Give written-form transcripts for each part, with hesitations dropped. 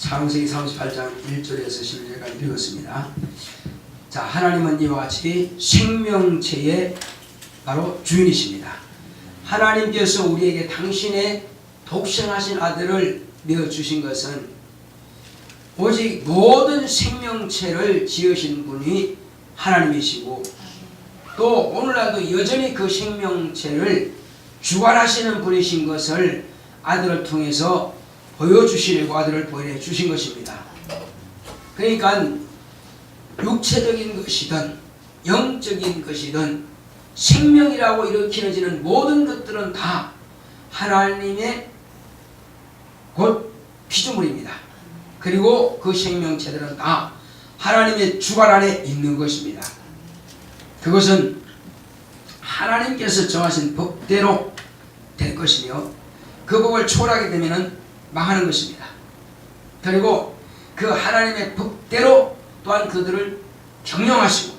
창세기 38장 1절에서 11절까지 읽었습니다. 자, 하나님은 이와 같이 생명체의 바로 주인이십니다. 하나님께서 우리에게 당신의 독생하신 아들을 내어주신 것은 오직 모든 생명체를 지으신 분이 하나님이시고, 또 오늘날도 여전히 그 생명체를 주관하시는 분이신 것을 아들을 통해서 보여주시려고 아들을 보내주신 것입니다. 그러니까 육체적인 것이든 영적인 것이든 생명이라고 일으키는 모든 것들은 다 하나님의 곧 피조물입니다. 그리고 그 생명체들은 다 하나님의 주관 안에 있는 것입니다. 그것은 하나님께서 정하신 법대로 될 것이며, 그 법을 초월하게 되면 망하는 것입니다. 그리고 그 하나님의 법대로 또한 그들을 경영하시고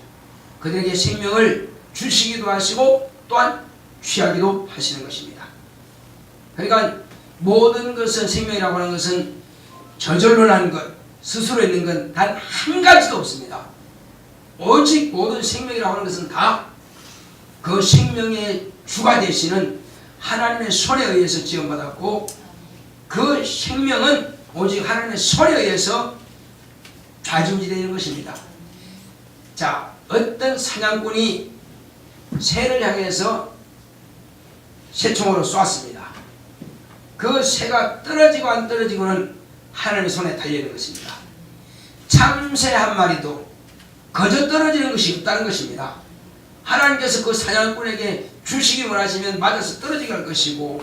그들에게 생명을 주시기도 하시고 또한 취하기도 하시는 것입니다. 그러니까 모든 것은, 생명이라고 하는 것은 저절로 난 것, 스스로 있는 건 단 한 가지도 없습니다. 오직 모든 생명이라고 하는 것은 다 그 생명의 주가 되시는 하나님의 손에 의해서 지원받았고, 그 생명은 오직 하나님의 손에 의해서 좌지우지되는 것입니다. 자, 어떤 사냥꾼이 새를 향해서 새총으로 쏘았습니다. 그 새가 떨어지고 안 떨어지고는 하나님의 손에 달려있는 것입니다. 참새 한 마리도 거저 떨어지는 것이 없다는 것입니다. 하나님께서 그 사냥꾼에게 주시기 원하시면 맞아서 떨어지게 할 것이고,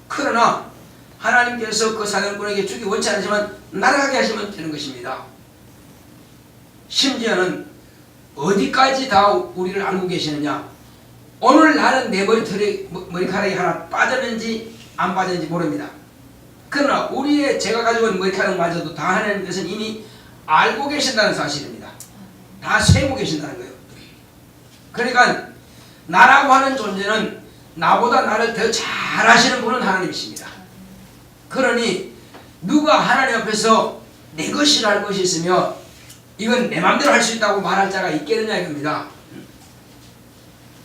그러나 하나님께서 그 사냥꾼에게 주기 원치 않지만 날아가게 하시면 되는 것입니다. 심지어는 어디까지 다 우리를 알고 계시느냐? 오늘 나는 내 머리카락이 하나 빠졌는지 안 빠졌는지 모릅니다. 그러나 제가 가지고 있는 머리카락마저도 다 하나님께서는 이미 알고 계신다는 사실입니다. 다 세고 계신다는 거예요. 그러니까 나라고 하는 존재는 나보다 나를 더 잘 아시는 분은 하나님이십니다. 그러니 누가 하나님 앞에서 내 것이라 할 것이 있으며 이건 내 마음대로 할 수 있다고 말할 자가 있겠느냐 이겁니다.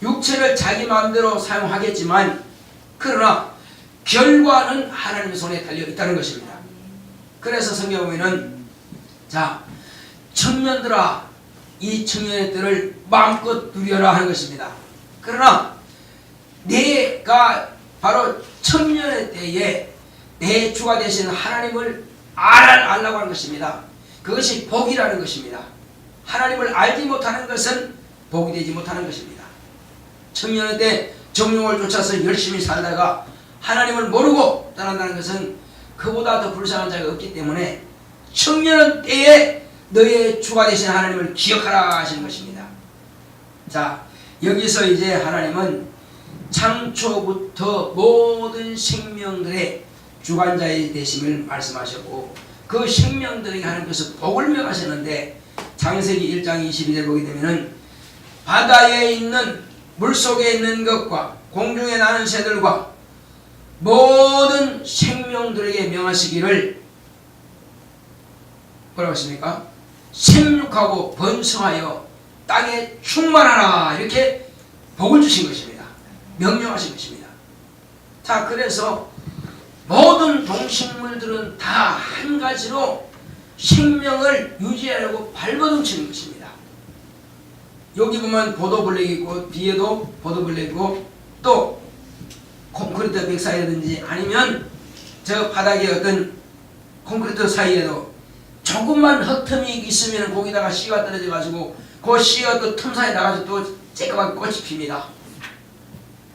육체를 자기 마음대로 사용하겠지만 그러나 결과는 하나님의 손에 달려 있다는 것입니다. 그래서 성경에 보면은, 자, 청년들아 이 청년의 때를 마음껏 누려라 하는 것입니다. 그러나 내가 바로 청년의 때에 내 주가 되시는 하나님을 알라고 하는 것입니다. 그것이 복이라는 것입니다. 하나님을 알지 못하는 것은 복이 되지 못하는 것입니다. 청년의 때 정욕을 쫓아서 열심히 살다가 하나님을 모르고 떠난다는 것은 그보다 더 불쌍한 자가 없기 때문에 청년의 때에 너의 주가 되신 하나님을 기억하라 하시는 것입니다. 자, 여기서 이제 하나님은 창초부터 모든 생명들의 주관자의 되심을 말씀하셨고, 그 생명들에게 하나님께서 복을 명하셨는데, 창세기 1장 22절 보게 되면은 바다에 있는 물속에 있는 것과 공중에 나는 새들과 모든 생명들에게 명하시기를 뭐라고 했습니까? 생육하고 번성하여 땅에 충만하라, 이렇게 복을 주신 것입니다. 명령하신 것입니다. 자, 그래서 모든 동식물들은 다 한 가지로 생명을 유지하려고 발버둥치는 것입니다. 여기 보면 보도블랙이 있고, 뒤에도 보도블랙이고, 또 콘크리트 벽 사이라든지 아니면 저 바닥에 어떤 콘크리트 사이에도 조금만 흙틈이 있으면 거기다가 씨가 떨어져 가지고 그 씨가 또 틈 사이에 나가서 또 쬐끄맣게 꽃이 핍니다.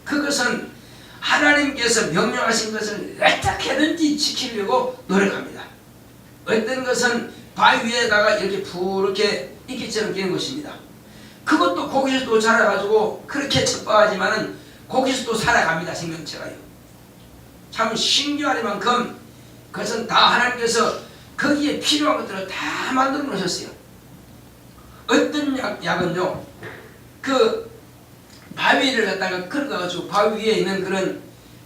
그것은 하나님께서 명령하신 것을 어떻게든지 지키려고 노력합니다. 어떤 것은 바위 위에다가 이렇게 푸르게 이끼처럼 끼는 것입니다. 그것도 거기서 또 자라가지고 그렇게 척박하지만은 거기서 또 살아갑니다. 생명체가요. 참 신기하리만큼 그것은 다 하나님께서 거기에 필요한 것들을 다 만들어 놓으셨어요. 어떤 약은요, 그 바위를 갖다가 긁어가지고 바위 위에 있는 그런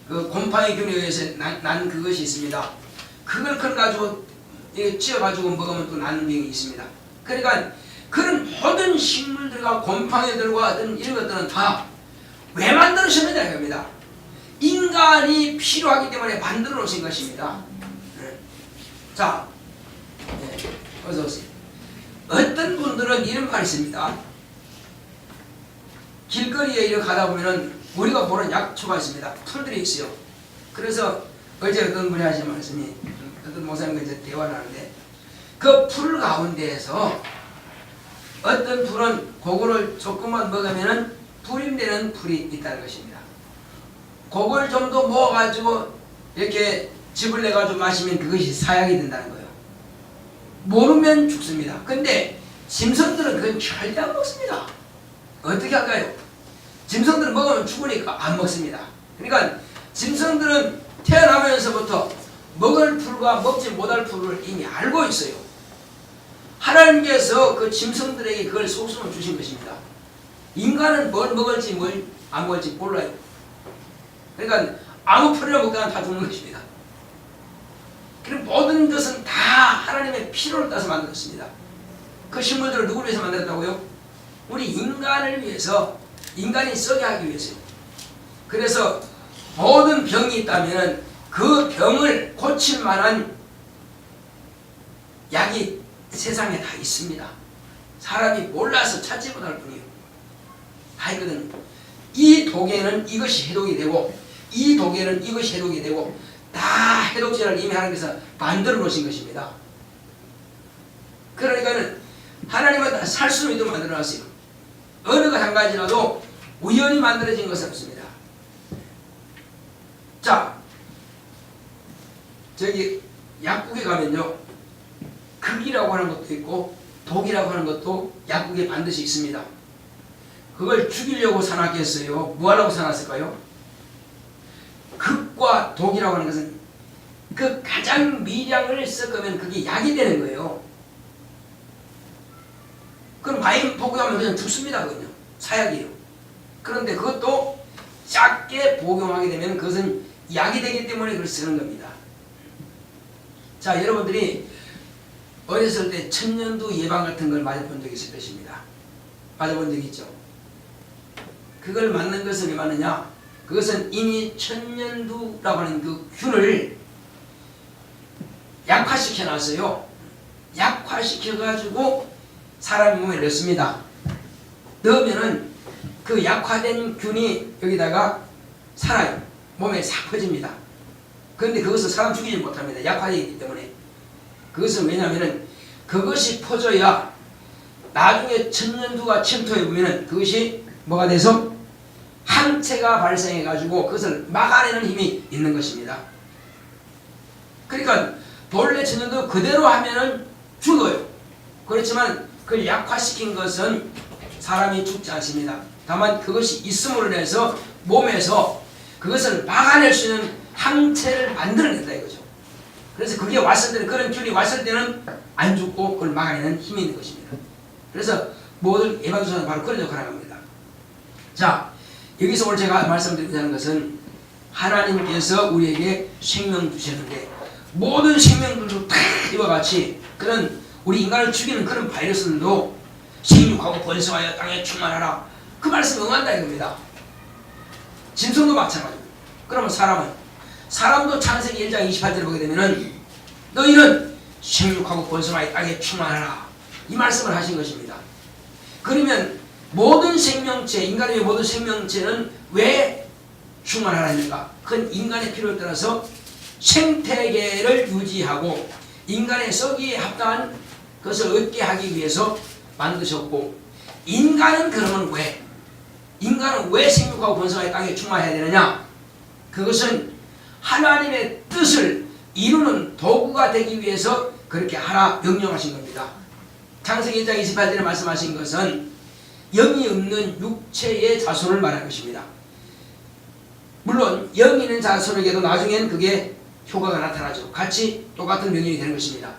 그 곰팡이 균에 의해서 난 그것이 있습니다. 그걸 긁어가지고 이게 찧어가지고 먹으면 또 낫는 병이 있습니다. 그러니까 그런 모든 식물들과 곰팡이들과 어떤 이런 것들은 다 왜 만들어졌느냐 이겁니다. 인간이 필요하기 때문에 만들어 놓으신 것입니다. 자, 어서 오세요. 어떤 분들은 이런 말이 있습니다. 길거리에 이렇게 가다 보면은 우리가 보는 약초가 있습니다. 풀들이 있어요. 그래서 어제 어떤 분이 하신 말씀이, 어떤 목사님과 이제 대화를 하는데, 그 풀 가운데에서 어떤 풀은 그거를 조금만 먹으면은 불임되는 풀이 있다는 것입니다. 그걸 좀 더 모아가지고 이렇게 즙을 내가지고 마시면 그것이 사약이 된다는 거예요. 모르면 죽습니다. 근데 짐승들은 그건 절대 안 먹습니다. 어떻게 할까요? 짐승들은 먹으면 죽으니까 안 먹습니다. 그러니까 짐승들은 태어나면서부터 먹을 풀과 먹지 못할 풀을 이미 알고 있어요. 하나님께서 그 짐승들에게 그걸 속성을 주신 것입니다. 인간은 뭘 먹을지 뭘 안 먹을지 몰라요. 그러니까 아무 풀이나 먹다가 다 죽는 것입니다. 그리고 모든 것은 다 하나님의 필요를 따서 만들었습니다. 그 식물들을 누구를 위해서 만들었다고요? 우리 인간을 위해서, 인간이 썩게 하기 위해서요. 그래서 모든 병이 있다면 그 병을 고칠 만한 약이 세상에 다 있습니다. 사람이 몰라서 찾지 못할 뿐이에요. 다 있거든요. 이 독에는 이것이 해독이 되고, 이 독에는 이것이 해독이 되고, 다 해독제를 이미 하나님께서 만들어 놓으신 것입니다. 그러니까는 하나님은 다 살 수 있도록 만들어 놨어요. 어느 것 한 가지라도 우연히 만들어진 것은 없습니다. 자, 저기 약국에 가면요, 극이라고 하는 것도 있고 독이라고 하는 것도 약국에 반드시 있습니다. 그걸 죽이려고 사놨겠어요? 뭐 하려고 사놨을까요? 극과 독이라고 하는 것은 그 가장 미량을 섞으면 그게 약이 되는 거예요. 그럼 많이 복용하면 그냥 죽습니다. 그건요. 사약이에요. 그런데 그것도 작게 복용하게 되면 그것은 약이 되기 때문에 그걸 쓰는 겁니다. 자, 여러분들이 어렸을 때 천년두 예방 같은 걸 맞아본 적이 있을 것입니다. 맞아본 적이 있죠? 그걸 맞는 것은 왜 맞느냐? 그것은 이미 천년두라고 하는 그 균을 약화시켜 놨어요. 약화시켜 가지고 사람 몸에 넣습니다. 넣으면은 그 약화된 균이 여기다가 살아요. 몸에 싹 퍼집니다. 그런데 그것을 사람 죽이지 못합니다. 약화되기 때문에. 그것은 왜냐하면은 그것이 퍼져야 나중에 천년두가 침투해 보면은 그것이 뭐가 돼서 항체가 발생해 가지고 그것을 막아내는 힘이 있는 것입니다. 그러니까 본래 천년두 그대로 하면은 죽어요. 그렇지만 그걸 약화시킨 것은 사람이 죽지 않습니다. 다만 그것이 있음으로 인해서 몸에서 그것을 막아낼 수 있는 항체를 만들어낸다 이거죠. 그래서 그게 왔을 때는, 그런 균이 왔을 때는 안 죽고 그걸 막아내는 힘이 있는 것입니다. 그래서 모든 예방주사는 바로 그런 역할을 합니다. 자, 여기서 오늘 제가 말씀드리자는 것은 하나님께서 우리에게 생명 주셨는데 모든 생명들도 다 이와 같이 그런 우리 인간을 죽이는 그런 바이러스들도 생육하고 번성하여 땅에 충만하라, 그 말씀 응한다 이겁니다. 짐승도 마찬가지입니다. 그러면 사람도 창세기 1장 28절을 보게 되면은 너희는 생육하고 번성하여 땅에 충만하라, 이 말씀을 하신 것입니다. 그러면 모든 생명체, 인간의 모든 생명체는 왜 충만하라니까? 그건 인간의 필요에 따라서 생태계를 유지하고 인간의 썩이에 합당한 것을 얻게 하기 위해서 만드셨고, 인간은 그러면 인간은 왜 생육하고 번성하여 땅에 충만해야 되느냐? 그것은 하나님의 뜻을 이루는 도구가 되기 위해서 그렇게 하라 명령하신 겁니다. 창세기 1장 28절에 말씀하신 것은 영이 없는 육체의 자손을 말할 것입니다. 물론 영이 있는 자손에게도 나중엔 그게 효과가 나타나죠. 같이 똑같은 명령이 되는 것입니다.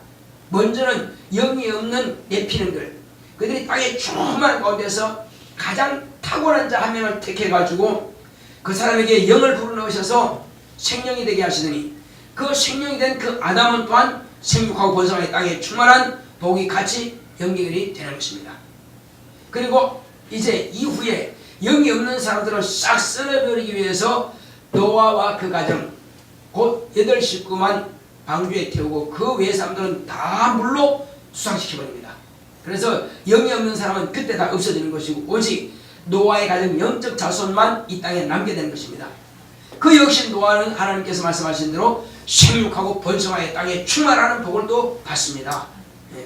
먼저는 영이 없는 네피림들, 그들이 땅의 충만한 가운데서 가장 탁월한 자 한 명을 택해가지고 그 사람에게 영을 불어넣으셔서 생명이 되게 하시더니 그 생명이 된 그 아담은 또한 생육하고 번성하여 땅에 충만한 복이 같이 연결이 되는 것입니다. 그리고 이제 이후에 영이 없는 사람들을 싹 쓸어버리기 위해서 노아와 그 가정 곧 8식구만 방주에 태우고 그 외의 사람들은 다 물로 수상시켜버립니다. 그래서 영이 없는 사람은 그때 다 없어지는 것이고 오직 노아의 가정 영적 자손만 이 땅에 남게 되는 것입니다. 그 역시 노아는 하나님께서 말씀하신 대로 생육하고 번성하여 땅에 충만하는 복을 또 받습니다.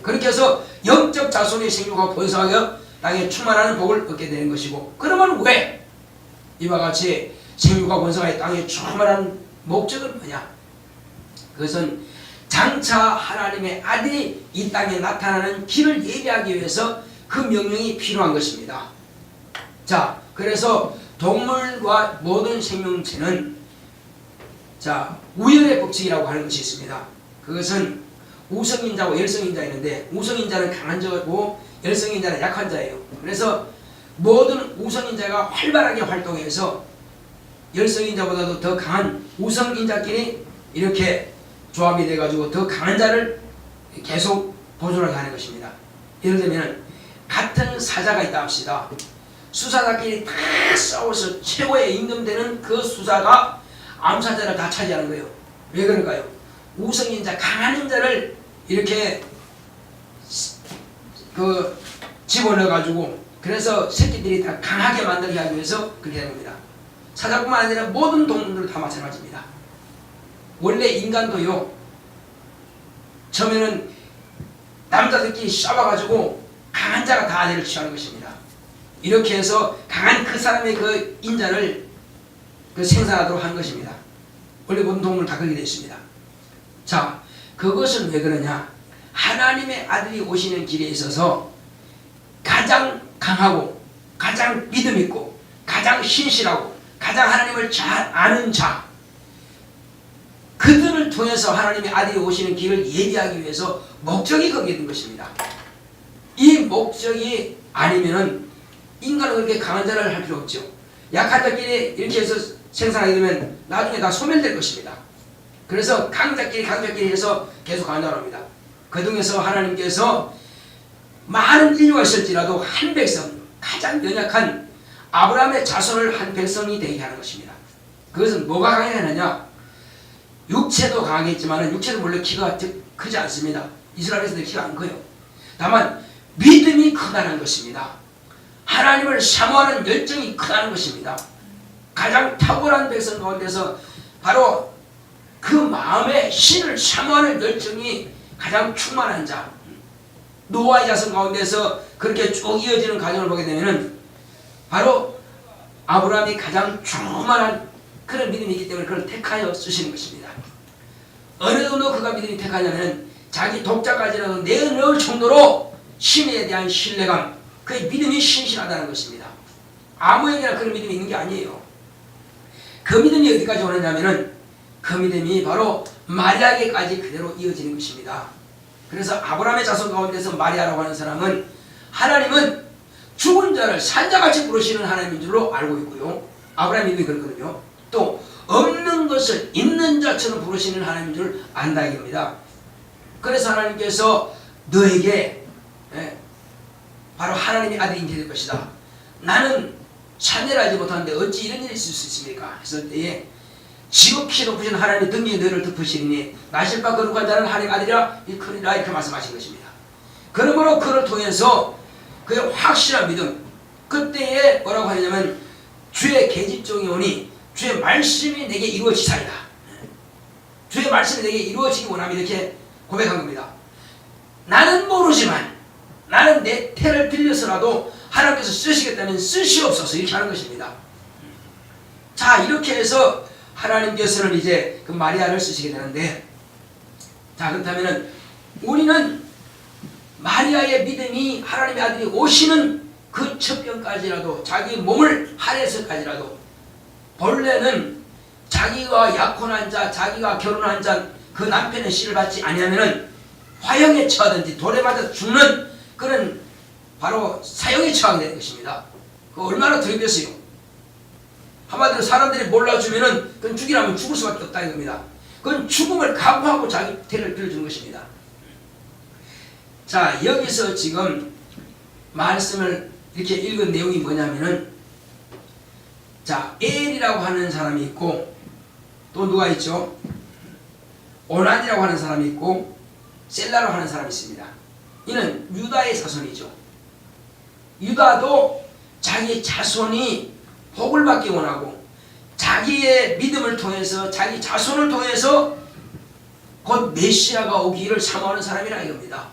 그렇게 해서 영적 자손이 생육하고 번성하여 땅에 충만하는 복을 얻게 되는 것이고, 그러면 왜 이와 같이 생육하고 번성하여 땅에 충만한 목적은 뭐냐? 그것은 장차 하나님의 아들이 이 땅에 나타나는 길을 예비하기 위해서 그 명령이 필요한 것입니다. 자, 그래서 동물과 모든 생명체는 우열의 법칙이라고 하는 것이 있습니다. 그것은 우성인자와 열성인자 있는데, 우성인자는 강한 자고 열성인자는 약한 자예요. 그래서 모든 우성인자가 활발하게 활동해서 열성인자보다도 더 강한 우성인자끼리 이렇게 조합이 돼가지고 더 강한 자를 계속 보존하게 하는 것입니다. 예를 들면 같은 사자가 있다 합시다. 수사자끼리 다 싸워서 최고의 임금되는 그 수사가 암사자를 다 차지하는 거예요. 왜 그럴까요? 우성인자, 강한 인자를 이렇게 집어넣어가지고 그래서 새끼들이 다 강하게 만들게 하기 위해서 그렇게 하는 겁니다. 사자뿐만 아니라 모든 동물들 다 마찬가지입니다. 원래 인간도요, 처음에는 남자들끼리 싸워가지고 강한 자가 다 아내를 취하는 것입니다. 이렇게 해서 강한 그 사람의 그 인자를 생산하도록 한 것입니다. 원래 모든 동물 다 그렇게 되어 있습니다. 자, 그것은 왜 그러냐? 하나님의 아들이 오시는 길에 있어서 가장 강하고 가장 믿음 있고 가장 신실하고 가장 하나님을 잘 아는 자, 그들을 통해서 하나님의 아들이 오시는 길을 예비하기 위해서 목적이 거기에 있는 것입니다. 이 목적이 아니면은 인간은 그렇게 강한 자를 할 필요 없죠. 약한 자끼리 이렇게 해서 생산하게 되면 나중에 다 소멸될 것입니다. 그래서 강자끼리 해서 계속 간다합니다. 그 중에서 하나님께서 많은 인류가 있을지라도 한 백성, 가장 연약한 아브라함의 자손을 한 백성이 되게 하는 것입니다. 그것은 뭐가 강하게 하느냐? 육체도 강하겠지만 육체도 원래 키가 크지 않습니다. 이스라엘에서도 키가 안 커요. 다만 믿음이 크다는 것입니다. 하나님을 사모하는 열정이 크다는 것입니다. 가장 탁월한 백성 가운데서 바로 그 마음에 신을 사모하는 열정이 가장 충만한 자, 노아의 자손 가운데서 그렇게 쭉 이어지는 과정을 보게 되면 바로 아브라함이 가장 충만한 그런 믿음이 있기 때문에 그걸 택하여 쓰시는 것입니다. 어느 정도 그가 믿음이 택하냐면 자기 독자까지라도 내놓을 정도로 신에 대한 신뢰감, 그의 믿음이 신실하다는 것입니다. 아무에게나 그런 믿음이 있는 게 아니에요. 그 믿음이 어디까지 오느냐면은 그 믿음이 바로 마리아에게까지 그대로 이어지는 것입니다. 그래서 아브라함의 자손 가운데서 마리아라고 하는 사람은 하나님은 죽은 자를 산자같이 부르시는 하나님인 줄로 알고 있고요. 아브라함 믿음이 그렇거든요. 또 없는 것을 있는 자처럼 부르시는 하나님인 줄 안다 이겁니다. 그래서 하나님께서 너에게 바로 하나님의 아들이 잉태될 것이다. 나는 자녀를 알지 못하는데 어찌 이런 일이 있을 수 있습니까? 했을 때에 지극히 높으신 하나님의 등기에 너를 덮으시리니 나실 바 거룩한 자는 하나님의 아들이라 일컬으리라 이렇게 말씀하신 것입니다. 그러므로 그를 통해서 그의 확실한 믿음, 그때에 뭐라고 하냐면 주의 계집종이 오니 주의 말씀이 내게 이루어지사이다. 주의 말씀이 내게 이루어지기 원하면 이렇게 고백한 겁니다. 나는 모르지만 나는 내 태를 빌려서라도 하나님께서 쓰시겠다면 쓰시옵소서 이렇게 하는 것입니다. 자, 이렇게 해서 하나님께서는 이제 그 마리아를 쓰시게 되는데, 자, 그렇다면은 우리는 마리아의 믿음이 하나님의 아들이 오시는 그 첩경까지라도 자기 몸을 할애해서까지라도 본래는 자기가 약혼한 자, 자기가 결혼한 자, 그 남편의 씨를 받지 아니하면은 화형에 처하든지 돌에 맞아 죽는 그런 바로 사형에 처하게 되는 것입니다. 그 얼마나 더럽겠어요. 한마디로 사람들이 몰라주면은 그건 죽이라면 죽을 수밖에 없다 이겁니다. 그건 죽음을 각오하고 자기 태를 빌어주는 것입니다. 자, 여기서 지금 말씀을 이렇게 읽은 내용이 뭐냐면은, 자, 엘이라고 하는 사람이 있고, 또 누가 있죠? 오난이라고 하는 사람이 있고, 셀라라고 하는 사람이 있습니다. 이는 유다의 자손이죠. 유다도 자기 자손이 복을 받기 원하고, 자기의 믿음을 통해서, 자기 자손을 통해서 곧 메시아가 오기를 사모하는 사람이라 이겁니다.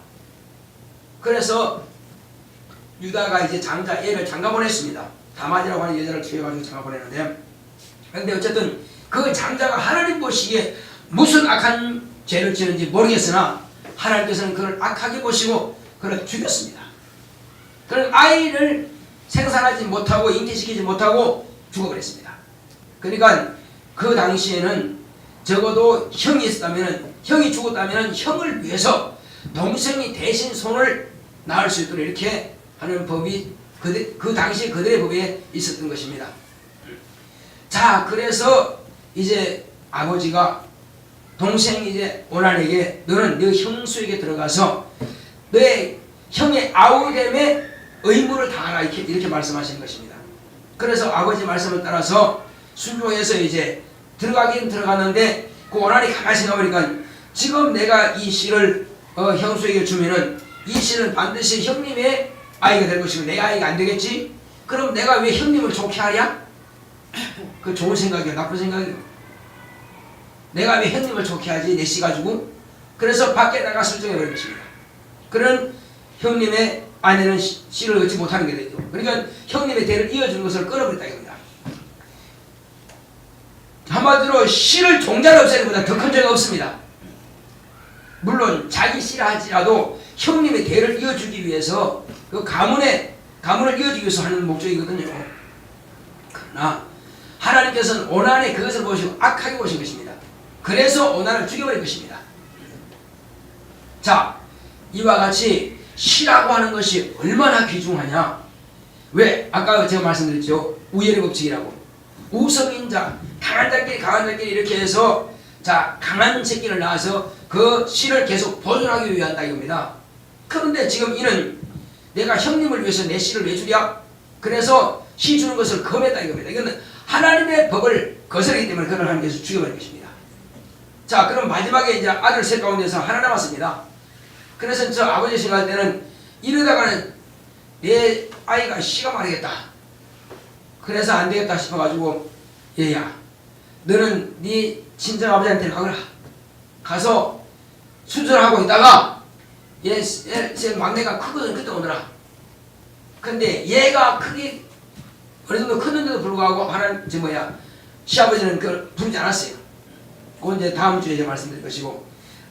그래서 유다가 이제 장자 엘을 장가 보냈습니다. 다말이라고 하는 여자를 죽여가지고 장가 보냈는데, 그런데 어쨌든 그 장자가 하나님 보시기에 무슨 악한 죄를 지는지 모르겠으나 하나님께서는 그를 악하게 보시고 그를 죽였습니다. 그런 아이를 생산하지 못하고 잉태시키지 못하고 죽어버렸습니다. 그러니까 그 당시에는 적어도 형이 있었다면, 형이 죽었다면 형을 위해서 동생이 대신 손을 낳을 수 있도록 이렇게 하는 법이 그 당시 그들의 법에 있었던 것입니다. 자, 그래서 이제 아버지가 동생 이제 오난에게 너는 네 형수에게 들어가서 너의 형의 아우됨의 의무를 다하라 이렇게 말씀하시는 것입니다. 그래서 아버지 말씀을 따라서 순종해서 이제 들어가긴 들어갔는데, 그 오난이 가만히 생각해보니까 지금 내가 이 씨를 형수에게 주면은 이 씨는 반드시 형님의 아이가 될 것이고 내 아이가 안 되겠지? 그럼 내가 왜 형님을 좋게 하랴? 그 좋은 생각이야, 나쁜 생각이야? 내가 왜 형님을 좋게 하지? 내 씨 가지고? 그래서 밖에 나가 설정해버린 것입니다. 그런 형님의 아내는 씨를 얻지 못하는 게 되죠. 그러니까 형님의 대를 이어주는 것을 끊어버렸다 이겁니다. 한마디로 씨를 종자를 없애는 것보다 더 큰 죄가 없습니다. 물론 자기 씨라 할지라도 형님의 대를 이어주기 위해서 그 가문을 이어주기 위해서 하는 목적이거든요. 그러나 하나님께서는 오난의 그것을 보시고 악하게 보신 것입니다. 그래서 오난을 죽여버린 것입니다. 자, 이와 같이 씨라고 하는 것이 얼마나 귀중하냐? 왜? 아까 제가 말씀드렸죠. 우열의 법칙이라고. 우성인자, 강한 자끼리 이렇게 해서, 자, 강한 새끼를 낳아서 그 씨를 계속 보존하기 위한다 이겁니다. 그런데 지금 이는 내가 형님을 위해서 내 씨를 왜 주랴? 그래서 씨 주는 것을 금했다 이겁니다. 이거는 하나님의 법을 거스르기 때문에 그를 하나님께서 죽여버린 것입니다. 자, 그럼 마지막에 이제 아들 셋 가운데서 하나 남았습니다. 그래서 저 아버지 생각할 때는 이러다가는 내 아이가 씨가 마르겠다. 그래서 안 되겠다 싶어가지고, 얘야, 너는 네 친정 아버지한테 가거라. 가서 수술하고 있다가 얘 막내가 크거든. 그때 오더라. 근데 얘가 크게 어느 정도 컸는데도 불구하고 하나님 시아버지는 그걸 부르지 않았어요. 그건 이제 다음 주에 말씀드릴 것이고,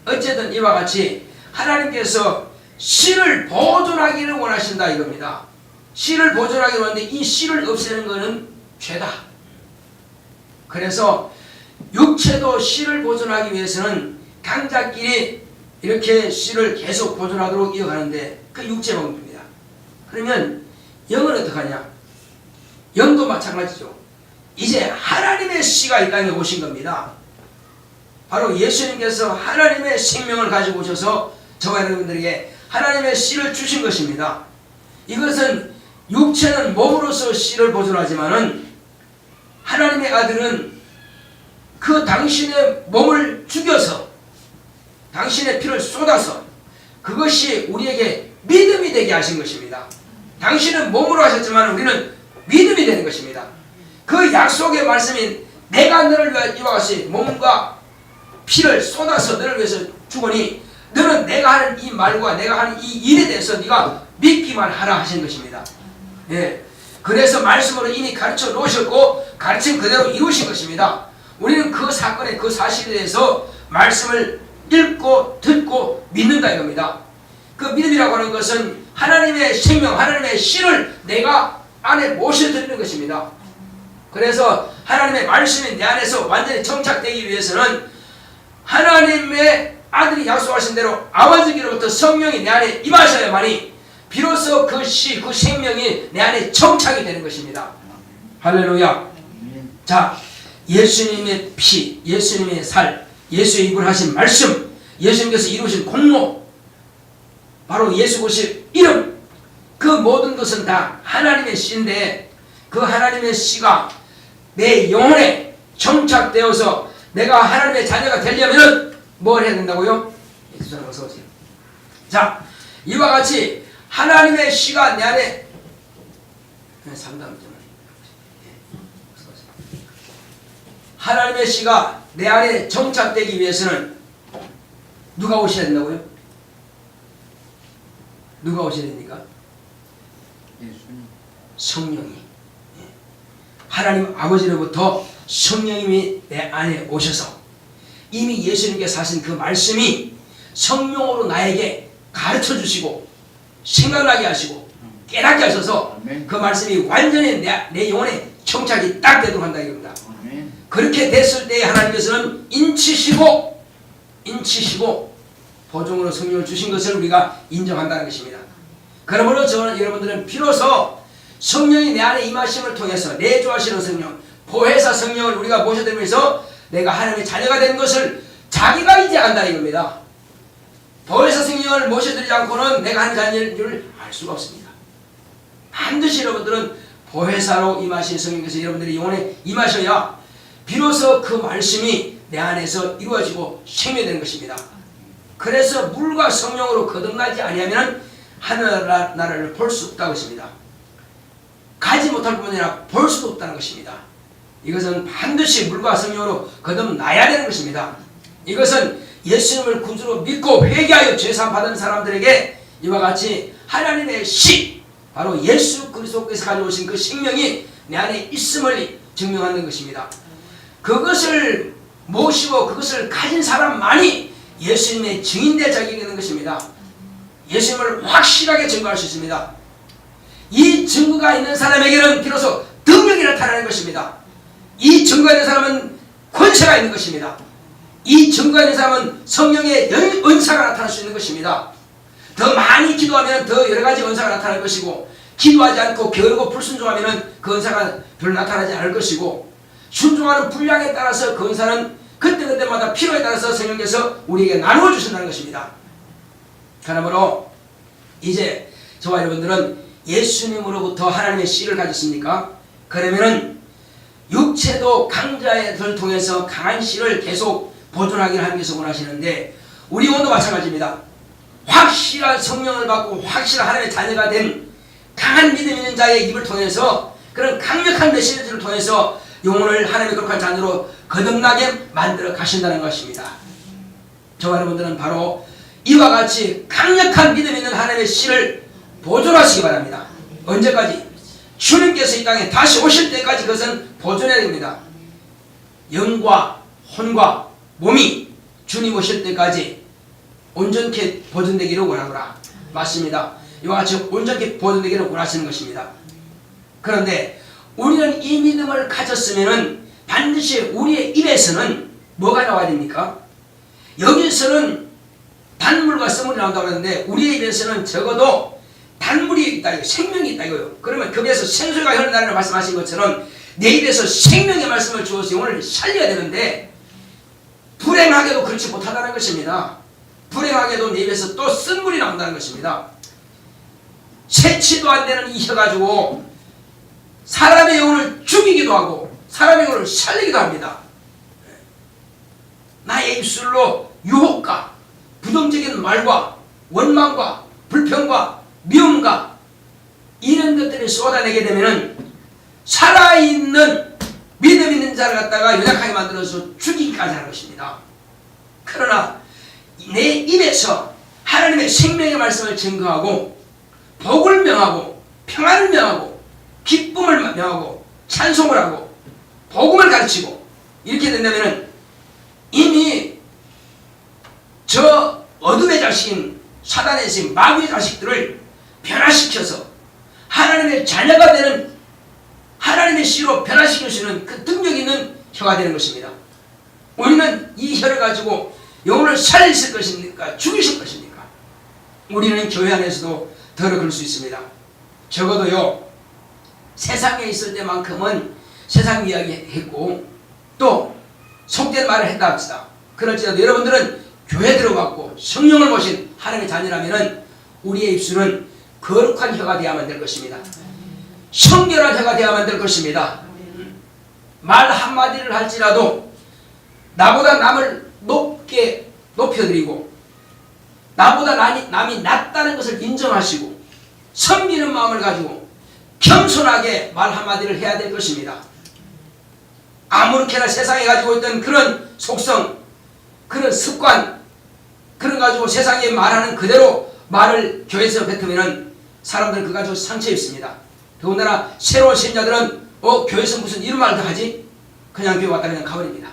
어쨌든 이와 같이 하나님께서 씨를 보존하기를 원하신다 이겁니다. 씨를 보존하기를 원하는데 이 씨를 없애는 것은 죄다. 그래서 육체도 씨를 보존하기 위해서는 강자끼리 이렇게 씨를 계속 보존하도록 이어가는데 그 육체만입니다. 그러면 영은 어떡하냐? 영도 마찬가지죠. 이제 하나님의 씨가 이 땅에 오신 겁니다. 바로 예수님께서 하나님의 생명을 가지고 오셔서 저와 여러분들에게 하나님의 씨를 주신 것입니다. 이것은 육체는 몸으로서 씨를 보존하지만은 하나님의 아들은 그 당신의 몸을 죽여서 당신의 피를 쏟아서 그것이 우리에게 믿음이 되게 하신 것입니다. 당신은 몸으로 하셨지만 우리는 믿음이 되는 것입니다. 그 약속의 말씀인 내가 너를 위하여 이와 같이 몸과 피를 쏟아서 너를 위해서 주거니 너는 내가 하는 이 말과 내가 하는 이 일에 대해서 네가 믿기만 하라 하신 것입니다. 예. 그래서 말씀으로 이미 가르쳐 놓으셨고 가르침 그대로 이루신 것입니다. 우리는 그 사건의 그 사실에 대해서 말씀을 읽고 듣고 믿는다 이겁니다. 그 믿음이라고 하는 것은 하나님의 생명, 하나님의 씨를 내가 안에 모셔드리는 것입니다. 그래서 하나님의 말씀이 내 안에서 완전히 정착되기 위해서는 하나님의 아들이 약속하신 대로 아버지께로부터 성령이 내 안에 임하셔야만이 비로소 그 씨, 그 생명이 내 안에 정착이 되는 것입니다. 할렐루야. 자, 예수님의 피, 예수님의 살, 예수의 입을 하신 말씀, 예수님께서 이루신 공로, 바로 예수 그리스도의 이름, 그 모든 것은 다 하나님의 씨인데 그 하나님의 씨가 내 영혼에 정착되어서 내가 하나님의 자녀가 되려면 뭘 해야 된다고요? 예수님 어서 오세요. 자, 이와 같이 하나님의 씨가 내 안에 하나님의 씨가 내 안에 정착되기 위해서는 누가 오셔야 된다고요? 누가 오셔야 됩니까? 예수님. 성령이. 하나님 아버지로부터 성령님이 내 안에 오셔서 이미 예수님께서 하신 그 말씀이 성령으로 나에게 가르쳐 주시고 생각나게 하시고 깨닫게 하셔서 그 말씀이 완전히 내 영혼에 정착이 딱 되도록 한다 이겁니다. 그렇게 됐을 때 하나님께서는 인치시고 보증으로 성령을 주신 것을 우리가 인정한다는 것입니다. 그러므로 저는 여러분들은 비로소 성령이 내 안에 임하심을 통해서 내주하시는 성령, 보혜사 성령을 우리가 모셔들면서 내가 하나님의 자녀가 된 것을 자기가 이제 안다는 겁니다. 보혜사 성령을 모셔드리지 않고는 내가 하나님의 자녀인 줄 알 수가 없습니다. 반드시 여러분들은 보혜사로 임하신 성령께서 여러분들의 영혼에 임하셔야 비로소 그 말씀이 내 안에서 이루어지고 생명되는 것입니다. 그래서 물과 성령으로 거듭나지 아니하면 하늘나라를 볼 수 없다고 했습니다. 가지 못할 뿐 아니라 볼 수도 없다는 것입니다. 이것은 반드시 물과 성령으로 거듭나야 되는 것입니다. 이것은 예수님을 구주로 믿고 회개하여 죄사함 받은 사람들에게 이와 같이 하나님의 씨, 바로 예수 그리스도께서 가져오신 그 생명이 내 안에 있음을 증명하는 것입니다. 그것을 모시고 그것을 가진 사람만이 예수님의 증인될 자격이 있는 것입니다. 예수님을 확실하게 증거할 수 있습니다. 이 증거가 있는 사람에게는 비로소 능력이 나타나는 것입니다. 이 증거가 있는 사람은 권세가 있는 것입니다. 이 증거가 있는 사람은 성령의 은사가 나타날 수 있는 것입니다. 더 많이 기도하면 더 여러가지 은사가 나타날 것이고, 기도하지 않고 게으르고 불순종하면 그 은사가 별로 나타나지 않을 것이고, 순종하는 분량에 따라서 그 은사는 그때그때마다 필요에 따라서 성령께서 우리에게 나누어 주신다는 것입니다. 그러므로 이제 저와 여러분들은 예수님으로부터 하나님의 씨를 가졌습니까? 그러면은 육체도 강자들을 통해서 강한 씨를 계속 보존하기를 하나님께서 원하시는데, 우리 영혼도 마찬가지입니다. 확실한 성령을 받고 확실한 하나님의 자녀가 된 강한 믿음 있는 자의 입을 통해서, 그런 강력한 메시지를 통해서 영혼을 하나님의 거룩한 자녀로 거듭나게 만들어 가신다는 것입니다. 저와 여러분들은 바로 이와 같이 강력한 믿음 있는 하나님의 씨를 보존하시기 바랍니다. 언제까지? 주님께서 이 땅에 다시 오실 때까지 그것은 보존해야 됩니다. 영과 혼과 몸이 주님 오실 때까지 온전케 보존되기를 원하노라. 맞습니다. 이와 같이 온전케 보존되기를 원하시는 것입니다. 그런데 우리는 이 믿음을 가졌으면 반드시 우리의 입에서는 뭐가 나와야 됩니까? 여기서는 단물과 씀물이 나온다고 하는데, 우리의 입에서는 적어도 단물이 있다, 생명이 있다 이거요. 그러면 거기에서 생수가 흐른다는 말씀하신 것처럼 내 입에서 생명의 말씀을 주어서 영혼을 살려야 되는데, 불행하게도 그렇지 못하다는 것입니다. 불행하게도 내 입에서 또 쓴물이 나온다는 것입니다. 채취도 안 되는 이 혀 가지고 사람의 영혼을 죽이기도 하고 사람의 영혼을 살리기도 합니다. 나의 입술로 유혹과 부정적인 말과 원망과 불평과 미움과 이런 것들을 쏟아내게 되면은 살아있는 믿음 있는 자를 갖다가 연약하게 만들어서 죽이기까지 하는 것입니다. 그러나 내 입에서 하나님의 생명의 말씀을 증거하고 복을 명하고 평안을 명하고 기쁨을 명하고 찬송을 하고 복음을 가르치고 이렇게 된다면 이미 저 어둠의 자식인 사단의 자식, 마귀의 자식들을 변화시켜서 하나님의 자녀가 되는 하나님의 씨로 변화시킬 수 있는 그 능력 있는 혀가 되는 것입니다. 우리는 이 혀를 가지고 영혼을 살리실 것입니까? 죽이실 것입니까? 우리는 교회 안에서도 더러 그럴 수 있습니다. 적어도요, 세상에 있을 때만큼은 세상 이야기 했고 또 속된 말을 했다 합시다. 그럴지라도 여러분들은 교회 들어갔고 성령을 모신 하나님의 자녀라면은 우리의 입술은 거룩한 혀가 되어야만 될 것입니다. 성결한 혀가 되어야만 될 것입니다. 말 한마디를 할지라도 나보다 남을 높여드리고 나보다 남이 낫다는 것을 인정하시고 섬기는 마음을 가지고 겸손하게 말 한마디를 해야 될 것입니다. 아무렇게나 세상에 가지고 있던 그런 속성, 그런 습관, 그런 가지고 세상에 말하는 그대로 말을 교회에서 뱉으면 사람들은 그거 가지고 상처 입습니다. 더군다나 새로운 신자들은 교회에서 무슨 이런 말도 하지? 그냥 교회 왔다 그냥 가버립니다.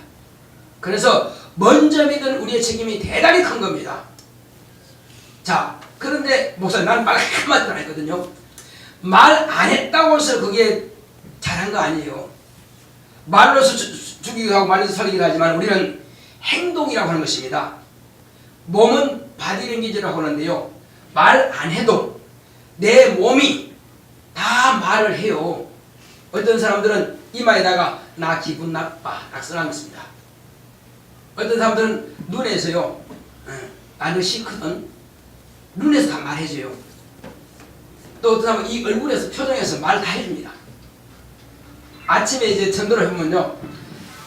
그래서 먼저 믿은 우리의 책임이 대단히 큰 겁니다. 자, 그런데 목사님 나는 말 한마디도 안 했거든요. 말 안 했다고 해서 그게 잘한 거 아니에요. 말로서 죽이기도 하고 말로서 살리기도 하지만 우리는 행동이라고 하는 것입니다. 몸은 바디랭귀지라고 하는데요. 말 안 해도 내 몸이 다 말을 해요. 어떤 사람들은 이마에다가 나 기분 나빠 딱 써놨습니다. 어떤 사람들은 눈에서요. 나는 싫거든. 눈에서 다 말해줘요. 또 어떤 사람은 이 얼굴에서 표정에서 말 다 해줍니다. 아침에 이제 전도를 해보면요.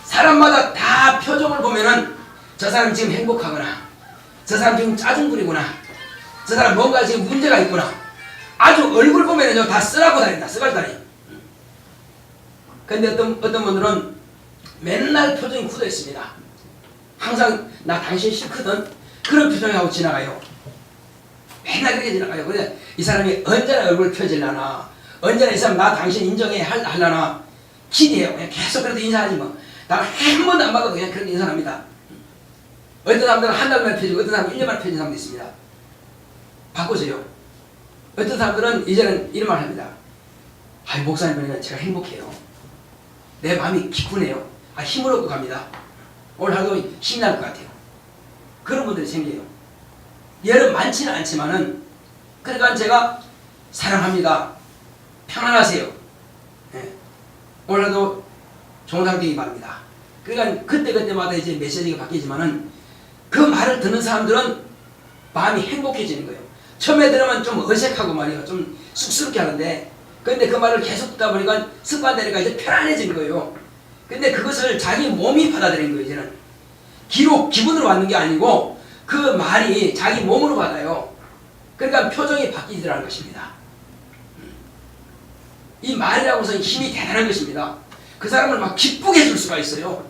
사람마다 다 표정을 보면은 저 사람 지금 행복하거나 저 사람 지금 짜증 부리구나 저 사람 뭔가 지금 문제가 있구나 아주 얼굴 보면은요 다 쓰라고 다닌다. 쓰가지고 다니. 근데 어떤 분들은 맨날 표정이 굳어 있습니다. 항상 나 당신 싫거든 그런 표정하고 지나가요. 맨날 그렇게 지나가요. 근데 이 사람이 언제나 얼굴 펴질라나 언제나 이 사람 나 당신 인정해 할라나 기대해요. 그냥 계속 그래도 인사하지 뭐. 나는 한 번도 안 받아도 그냥 그렇게 인사합니다. 어떤 사람들은 한 달만 펴지고 어떤 사람은 1년 만에 펴진 사람도 있습니다. 바꾸세요. 어떤 사람들은 이제는 이런 말 합니다. 아이 목사님 보니까 제가 행복해요. 내 마음이 기쁘네요. 힘을 얻고 갑니다. 오늘 하루 힘이 날 것 같아요. 그런 분들이 생겨요. 예는 많지는 않지만은 그러니까 제가 사랑합니다. 평안하세요. 네. 오늘도 좋은 하루 되기 바랍니다. 그러니까 그때마다 이제 메시지가 바뀌지만은 그 말을 듣는 사람들은 마음이 행복해지는 거예요. 처음에 들으면 좀 어색하고 말이에요. 좀 쑥스럽게 하는데 근데 그 말을 계속 듣다 보니까 습관되니까 이제 편안해지는 거예요. 근데 그것을 자기 몸이 받아들이는 거예요. 이제는 기분으로 받는 게 아니고 그 말이 자기 몸으로 받아요. 그러니까 표정이 바뀌더라는 것입니다. 이 말이라고 해서 힘이 대단한 것입니다. 그 사람을 막 기쁘게 해줄 수가 있어요.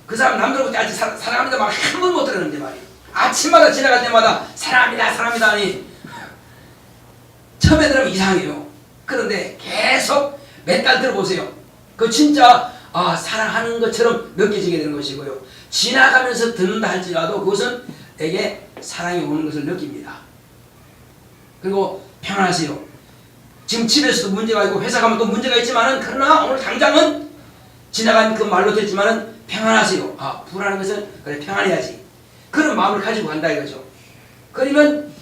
그 사람 남들하고 아직 사랑합니다 막 한 번 못 들었는데 말이에요. 아침마다 지나갈 때마다 사랑합니다 사랑합니다 하니 처음에 들으면 이상해요. 그런데 계속 몇 달 들어보세요. 그 진짜 사랑하는 것처럼 느껴지게 되는 것이고요. 지나가면서 듣는다 할지라도 그것은 내게 사랑이 오는 것을 느낍니다. 그리고 편안하세요. 지금 집에서도 문제가 있고 회사 가면 또 문제가 있지만은 그러나 오늘 당장은 지나간 그 말로 됐지만은 평안하세요. 불안한 것은 그래 평안해야지. 그런 마음을 가지고 간다 이거죠. 그러면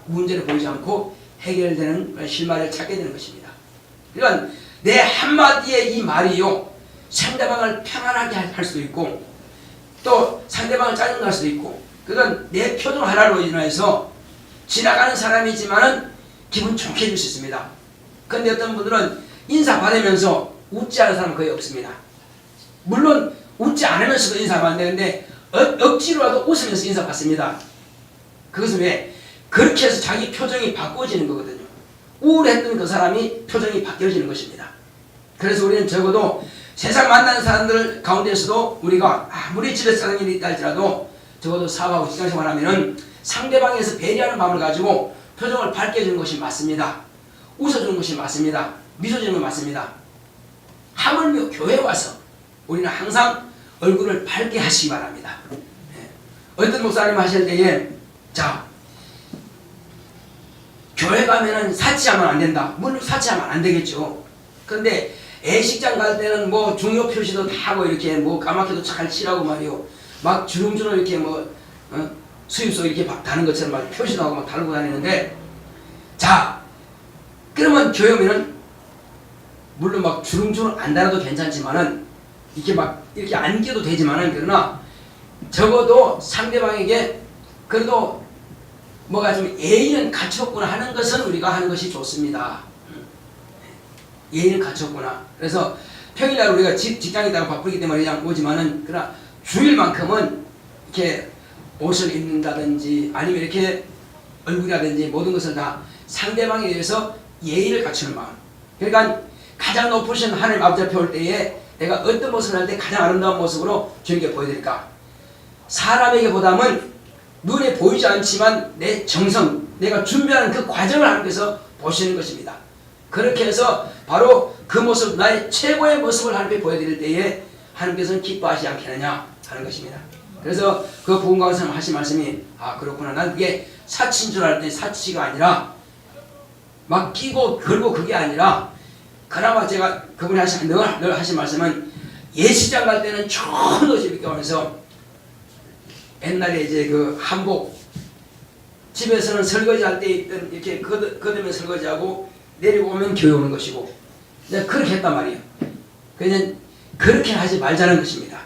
문제를 보이지 않고 해결되는 실마리를 찾게 되는 것입니다. 그러니까 내 한마디의 이 말이요 상대방을 평안하게 할 수도 있고 또 상대방을 짜증날 수도 있고 그건 내 표정 하나로 인해서 지나가는 사람이지만은 기분 좋게 해줄 수 있습니다. 그런데 어떤 분들은 인사 받으면서 웃지 않은 사람은 거의 없습니다. 물론 웃지 않으면서도 인사하면 안 되는데 억지로라도 웃으면서 인사 받습니다. 그것은 왜? 그렇게 해서 자기 표정이 바꿔지는 거거든요. 우울했던 그 사람이 표정이 바뀌어지는 것입니다. 그래서 우리는 적어도 세상 만나는 사람들 가운데서도 우리가 아무리 집에서 하는 일이 있다 할지라도 적어도 사업하고 직장생활 하면은 상대방에서 배려하는 마음을 가지고 표정을 밝게 해주는 것이 맞습니다. 웃어주는 것이 맞습니다. 미소 지는 건 맞습니다. 하물며 교회에 와서 우리는 항상 얼굴을 밝게 하시기 바랍니다. 어떤 목사님 하실 때에 교회 가면은 사치하면 안 된다. 물론 사치하면 안 되겠죠. 그런데 애식장 갈 때는 뭐 중요 표시도 다 하고 이렇게 뭐 까맣게도 잘 칠하고 말이요. 막 주름주름 이렇게 수입소 이렇게 다는 것처럼 막 표시도 하고 막 달고 다니는데 그러면 교회 오면은 물론 막 주름주름 안 달아도 괜찮지만은 이렇게 막 이렇게 안겨도 되지만은 그러나 적어도 상대방에게 그래도 뭐가 좀 예의는 갖췄구나 하는 것은 우리가 하는 것이 좋습니다. 예의는 갖췄구나. 그래서 평일날 우리가 직장에 있다가 바쁘기 때문에 그냥 오지만은 그러나 주일만큼은 이렇게 옷을 입는다든지 아니면 이렇게 얼굴이라든지 모든 것을 다 상대방에 대해서 예의를 갖추는 마음. 그러니까 가장 높으신 하나님 아버지 앞에 올 때에 내가 어떤 모습을 할 때 가장 아름다운 모습으로 주님께 보여드릴까? 사람에게 보다는 눈에 보이지 않지만 내 정성, 내가 준비하는 그 과정을 하나님께서 보시는 것입니다. 그렇게 해서 바로 그 모습, 나의 최고의 모습을 하나님께 보여드릴 때에 하나님께서는 기뻐하시지 않겠느냐 하는 것입니다. 그래서 그 부흥과 선생님 하신 말씀이 그렇구나. 난 그게 사치인 줄 알았더니 사치가 아니라 막 끼고 걸고 그게 아니라 그나마 제가 그분이 늘 하신 말씀은 예시장 갈 때는 좋은 옷을 입고 하면서 옛날에 이제 그 한복 집에서는 설거지 할 때 있던 이렇게 걷으면 설거지하고 내리고 오면 교회 오는 것이고 내가 그렇게 했단 말이에요. 그냥 그렇게 하지 말자는 것입니다.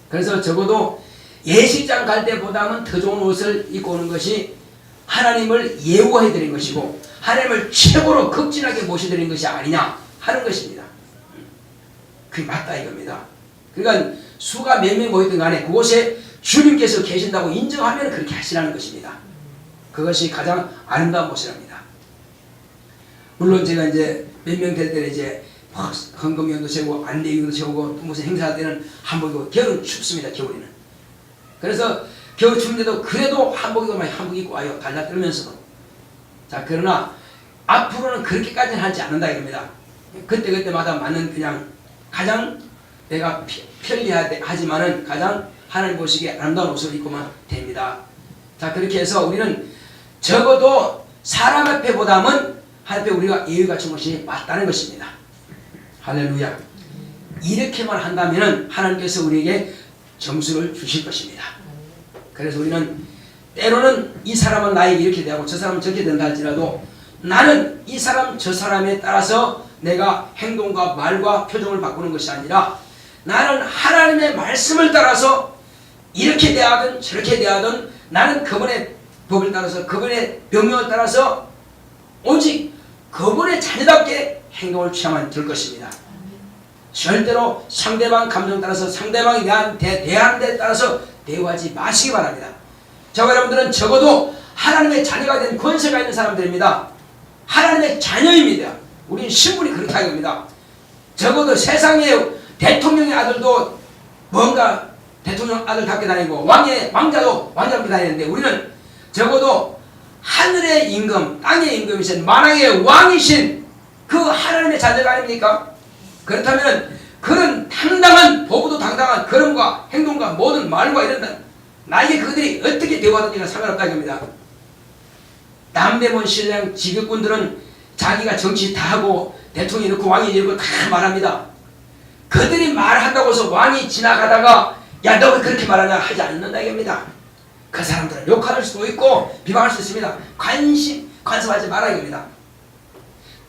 그래서 적어도 예식장 갈 때보다는 더 좋은 옷을 입고 오는 것이 하나님을 예우해드린 것이고 하나님을 최고로 극진하게 모셔드린 것이 아니냐 하는 것입니다. 그게 맞다 이겁니다. 그러니까 수가 몇 명 모이든 간에 그곳에 주님께서 계신다고 인정하면 그렇게 하시라는 것입니다. 그것이 가장 아름다운 모습입니다. 물론 제가 이제 몇 명 될 때는 이제 헌금위원도 세우고 안내위원도 세우고 무슨 행사 때는 한복이고 겨울은 춥습니다. 겨울에는. 그래서 겨울 추운데도 그래도 한복 입고 와요. 달달 떨면서도. 자 그러나 앞으로는 그렇게까지는 하지 않는다 이겁니다. 그때마다 맞는 그냥 가장 내가 편리하지만은 가장 하나님 보시기에 아름다운 옷을 입고만 됩니다. 자 그렇게 해서 우리는 적어도 사람 앞에 보다는 하나님 앞에 우리가 예의 갖춘 것이 맞다는 것입니다. 할렐루야. 이렇게만 한다면은 하나님께서 우리에게 점수를 주실 것입니다. 그래서 우리는 때로는 이 사람은 나에게 이렇게 대하고 저 사람은 저렇게 된다 할지라도 나는 이 사람 저 사람에 따라서 내가 행동과 말과 표정을 바꾸는 것이 아니라 나는 하나님의 말씀을 따라서 이렇게 대하든 저렇게 대하든 나는 그분의 법을 따라서 그분의 명령을 따라서 오직 그분의 자녀답게 행동을 취하면 될 것입니다. 절대로 상대방 감정 따라서 상대방에 대한 대하는 데 따라서 대우하지 마시기 바랍니다. 저와 여러분들은 적어도 하나님의 자녀가 된 권세가 있는 사람들입니다. 하나님의 자녀입니다. 우리는 신분이 그렇게 하는 겁니다. 적어도 세상에 대통령의 아들도 뭔가 대통령 아들답게 다니고 왕자도 왕자답게 다니는데 우리는 적어도 하늘의 임금, 땅의 임금이신 만왕의 왕이신 그 하나님의 자녀가 아닙니까? 그렇다면 그런 당당한 보고도 당당한 걸음과 행동과 모든 말과 이런다. 나에게 그들이 어떻게 대우하든지가 상관없다 이겁니다. 남대문 신랑 지격꾼들은 자기가 정치 다 하고 대통령이 이렇고 왕이 이렇고 다 말합니다. 그들이 말한다고 해서 왕이 지나가다가 야 너 왜 그렇게 말하냐 하지 않는다 이겁니다. 그 사람들은 욕할 수도 있고 비방할 수 있습니다. 관심하지 마라 이겁니다.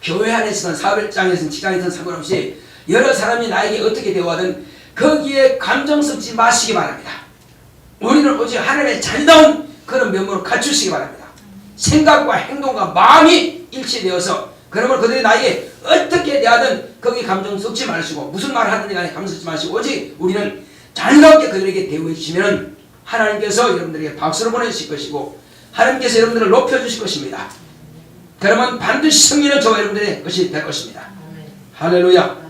교회 안에서는 사업장에서는 직장에서는 상관없이 여러 사람이 나에게 어떻게 대우하든 거기에 감정 섞지 마시기 바랍니다. 우리는 오직 하나님의 자녀다운 그런 면모를 갖추시기 바랍니다. 생각과 행동과 마음이 일치되어서 그러면 그들이 나에게 어떻게 대하든 거기에 감정 섞지 마시고 무슨 말을 하든지 간에 감정 섞지 마시고 오직 우리는 자녀답게 그들에게 대우해 주시면 하나님께서 여러분들에게 박수를 보내주실 것이고 하나님께서 여러분들을 높여주실 것입니다. 그러면 반드시 승리는 저와 여러분들의 것이 될 것입니다. 할렐루야.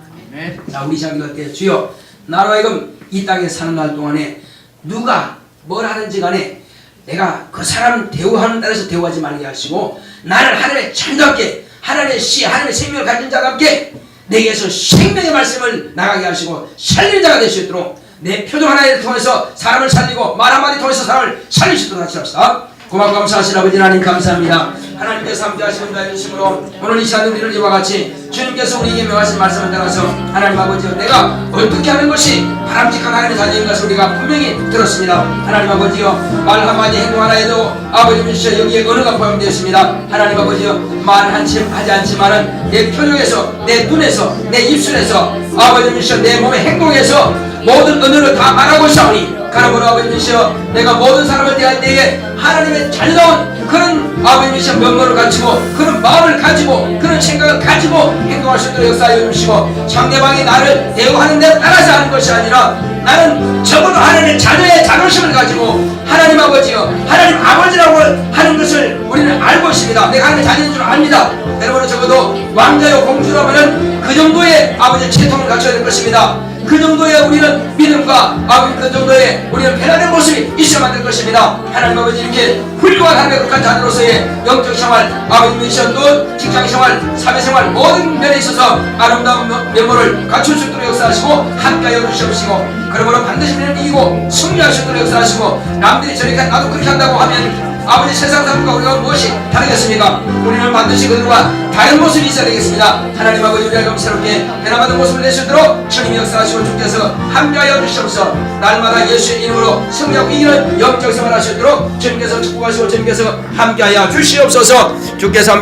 자 우리 시간 기도할 때 주여 나로 하여금 이 땅에 사는 날 동안에 누가 뭘 하든지 간에 내가 그 사람 대우하는 따라서 대우하지 말게 하시고 나를 하나님의 자녀답게 하나님의 하나님의 생명을 가진 자답게 내게서 생명의 말씀을 나가게 하시고 살리는 자가 될 수 있도록 내 표정 하나를 통해서 사람을 살리고 말 한마디 통해서 사람을 살릴 수 있도록 하시옵소서. 고맙고 감사하신 아버지 하나님 감사합니다. 하나님께서 함께하시는 자의 주심으로 오늘 이 시간 우리를 이와 같이 주님께서 우리에게 명하신 말씀을 따라서 하나님 아버지여 내가 어떻게 하는 것이 바람직한 하나님의 자녀인 것을 우리가 분명히 들었습니다. 하나님 아버지여, 말 한마디 행동 하나에도 아버지 주시여 여기에 언어가 포함되었습니다. 하나님 아버지여, 말 한침 하지 않지만은 내 표정에서, 내 눈에서, 내 입술에서, 아버지 주시여 내 몸의 행동에서 모든 언어를 다 말하고 있사오니 그러므로 아버지 주시여 내가 모든 사람을 대할 때에 하나님의 자유로운 그런 아버지 주시여 면모를 가지고 그런 마음을 가지고 그런 생각을 가지고 행동할 수 있도록 역사하여 주시고 상대방이 나를 대우하는 대로 따라서 하는 것이 아니라 나는 적어도 하나님의 자녀의 자존심을 가지고 하나님 아버지여 하나님 아버지라고 하는 것을 우리는 알고 있습니다. 내가 하나님의 자녀인 줄 압니다. 여러분은 적어도 왕자요 공주라면은 그 정도의 아버지의 채통을 갖춰야 될 것입니다. 그 정도의 우리는 믿음과 아버지 그 정도의 우리는 변화된 모습이 있어야만 될 것입니다. 하나님 아버지 이렇게 훌륭한 하나님의 거룩한 자녀로서의 영적 생활, 아버지 미션도 직장 생활, 사회 생활 모든 면에 있어서 아름다운 면모를 갖출 수 있도록 역사하시고 함께하여 주시옵시고 그러므로 반드시 우리는 이기고 승리할 수 있도록 역사하시고 남들이 저렇게 나도 그렇게 한다고 하면 아버지 세상 사람과 우리가 무엇이 다르겠습니까? 우리는 반드시 그들과 다른 모습이 있어야 되겠습니다. 하나님 아버지 우리가 영새롭게 변화받은 모습을 낼 수 있도록 주님이 역사하시고 주께서 함께하여 주시옵소서. 날마다 예수의 이름으로 승리하고 이기는 영적 생활을 할 수 있도록 주님께서 축복하시고 주님께서 함께하여 주시옵소서. 주께서